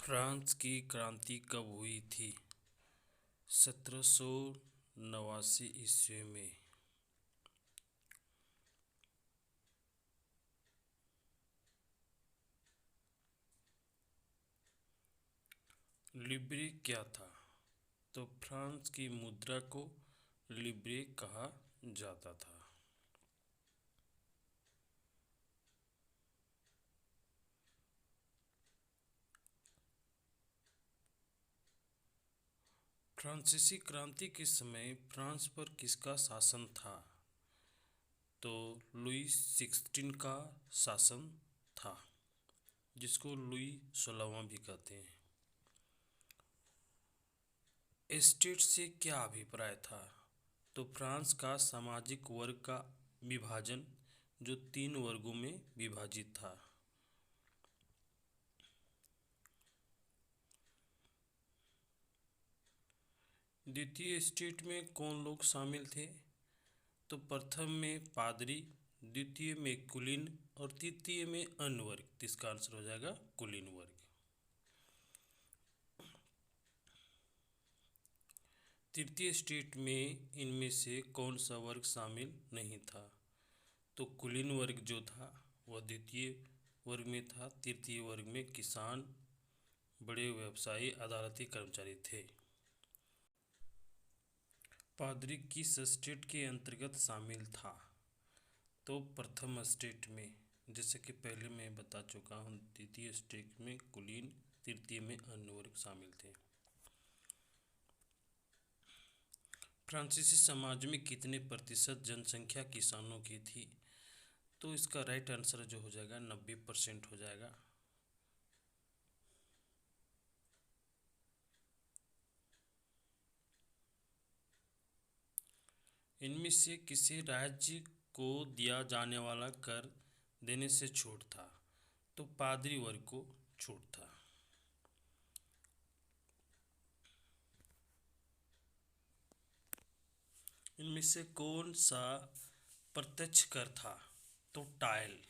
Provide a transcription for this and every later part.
France की क्रांति कब हुई थी? 1789 ईस्वी में। लिब्रे क्या था? तो फ्रांस की मुद्रा को लिब्रे कहा जाता था। फ्रांसीसी क्रांति के समय फ्रांस पर किसका शासन था? तो लुई 16 का शासन था, जिसको लुई 16वां भी कहते हैं। एस्टेट से क्या अभिप्राय था? तो फ्रांस का सामाजिक वर्ग का विभाजन जो 3 वर्गों में विभाजित था। द्वितीय एस्टेट में कौन लोग शामिल थे? तो प्रथम में पादरी, द्वितीय में कुलीन और तृतीय में अन्य वर्ग। तो इसका आंसर हो जाएगा कुलीन वर्ग। तृतीय एस्टेट में इनमें से कौन सा वर्ग शामिल नहीं था? तो कुलीन वर्ग जो था वह द्वितीय वर्ग में था। तृतीय वर्ग में किसान, बड़े व्यवसायी, अदालती कर्मचारी थे। पादरी किस एस्टेट के अंतर्गत शामिल था? तो प्रथम एस्टेट में, जैसे कि पहले मैं बता चुका हूँ। द्वितीय एस्टेट में कुलीन, तृतीय में अन्य वर्ग शामिल थे। फ्रांसीसी समाज में कितने प्रतिशत जनसंख्या किसानों की थी? तो इसका राइट आंसर जो हो जाएगा 90% हो जाएगा। इनमें से किसी राज्य को दिया जाने वाला कर देने से छूट था? तो पादरी वर्ग को छूट था। इनमें से कौन सा प्रत्यक्ष कर था? तो टाइल,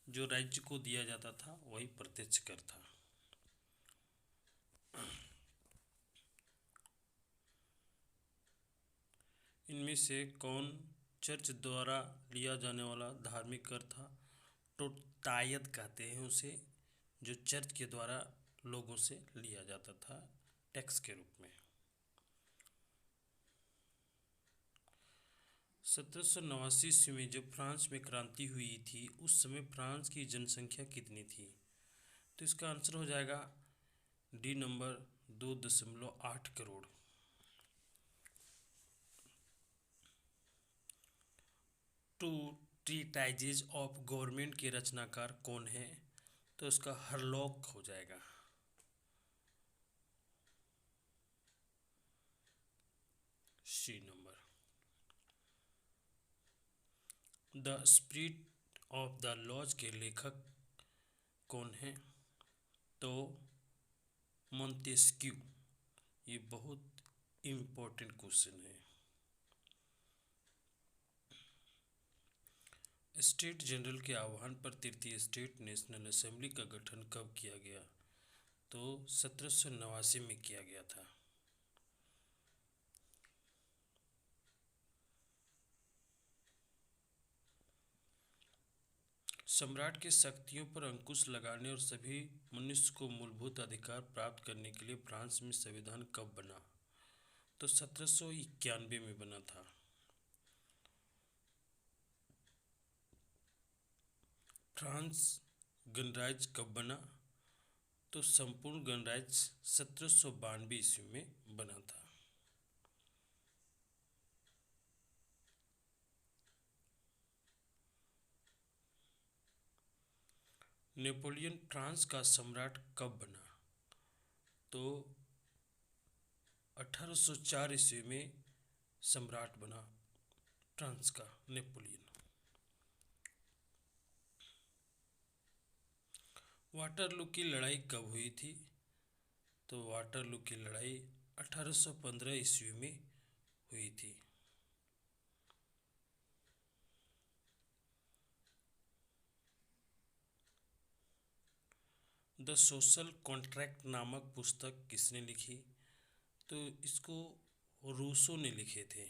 जो राज्य को दिया जाता था वही प्रत्यक्ष कर था। इनमें से कौन चर्च द्वारा लिया जाने वाला धार्मिक कर था? तो तायद कहते हैं उसे, जो चर्च के द्वारा लोगों से लिया जाता था टैक्स के रूप में। 1789 ईस्वी में जब फ्रांस में क्रांति हुई थी, उस समय फ्रांस की जनसंख्या कितनी थी? तो इसका आंसर हो जाएगा D number 2.8 crore. Two treatises of government के रचनाकार कौन है? तो इसका हरलॉक हो जाएगा। C number. The spirit of the laws के लेखक कौन है? तो मोंतेस्क्यू। ये बहुत इम्पोर्टेंट क्वेश्चन है। स्टेट जनरल के आह्वान पर तृतीय स्टेट नेशनल असेंबली का गठन कब किया गया? तो 1789 में किया गया था। सम्राट की शक्तियों पर अंकुश लगाने और सभी मनुष्य को मूलभूत अधिकार प्राप्त करने के लिए फ्रांस में संविधान कब बना? तो 1791 में बना था। फ्रांस गणराज्य कब बना? तो संपूर्ण गणराज्य 1792 ईस्वी में बना था। नेपोलियन फ्रांस का सम्राट कब बना? तो 1804 ईस्वी में सम्राट बना फ्रांस का नेपोलियन। वाटरलू की लड़ाई कब हुई थी? तो वाटरलू की लड़ाई 1815 ईस्वी में हुई थी। द सोशल कॉन्ट्रैक्ट नामक पुस्तक किसने लिखी? तो इसको रूसो ने लिखे थे,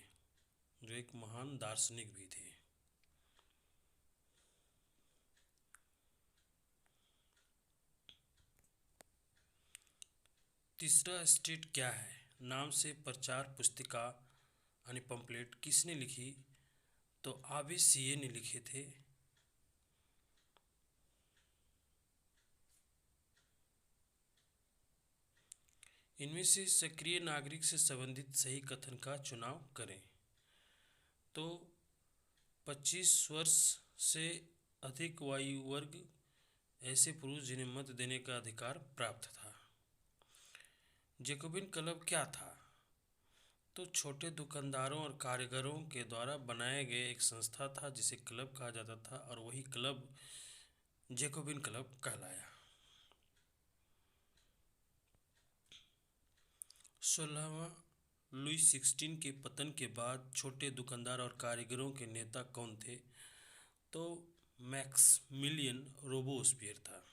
जो एक महान दार्शनिक भी थे। तीसरा स्टेट क्या है नाम से प्रचार पुस्तिका यानी पंपलेट किसने लिखी? तो आबे सीए ने लिखे थे। इनमें से सक्रिय नागरिक से संबंधित सही कथन का चुनाव करें। तो 25 वर्ष से अधिक आयु वर्ग ऐसे पुरुष जिन्हें मत देने का अधिकार प्राप्त था। जैकोबिन क्लब क्या था? तो छोटे दुकानदारों और कारीगरों के द्वारा बनाए गए एक संस्था था जिसे क्लब कहा जाता था, और वही क्लब जैकोबिन क्लब कहलाया। 16वां लुई 16 के पतन के बाद छोटे दुकानदार और कारीगरों के नेता कौन थे? तो मैक्समिलियन रोबोस्पियर था।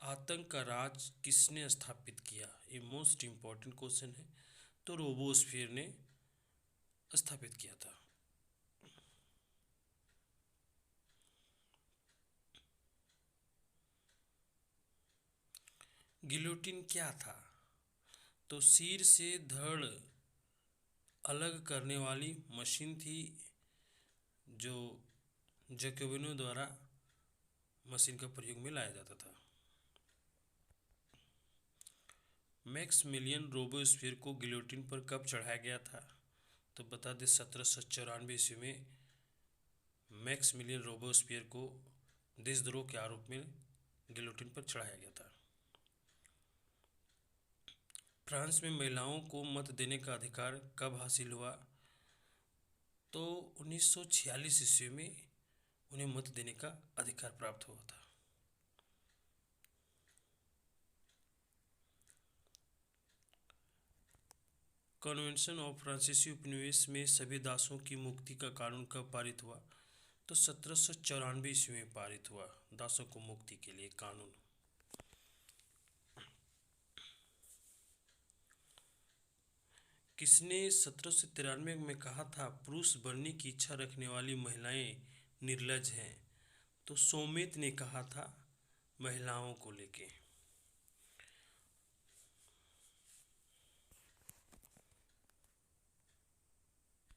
आतंक का राज किसने स्थापित किया? ये मोस्ट इम्पॉर्टेंट क्वेश्चन है। तो रोबोस्फियर ने स्थापित किया था। गिलोटिन क्या था? तो सिर से धड़ अलग करने वाली मशीन थी, जो जैकोबिनों द्वारा मशीन का प्रयोग में लाया जाता था। मैक्समिलियन रोबोस्फियर को गिलोटिन पर कब चढ़ाया गया था? तो बता दें 1794 ईस्वी में मैक्समिलियन रोबोस्फियर को देशद्रोह के आरोप में गिलोटिन पर चढ़ाया गया था। फ्रांस में महिलाओं को मत देने का अधिकार कब हासिल हुआ? तो 1946 ईस्वी में उन्हें मत देने का अधिकार प्राप्त हुआ था। कन्वेंशन ऑफ फ्रांसीसी उपनिवेश में सभी दासों की मुक्ति का कानून कब पारित हुआ? तो 1794 ईस्वी में पारित हुआ दासों को मुक्ति के लिए कानून। किसने 1793 में कहा था पुरुष बनने की इच्छा रखने वाली महिलाएं निर्लज हैं? तो सोमेत ने कहा था महिलाओं को लेके।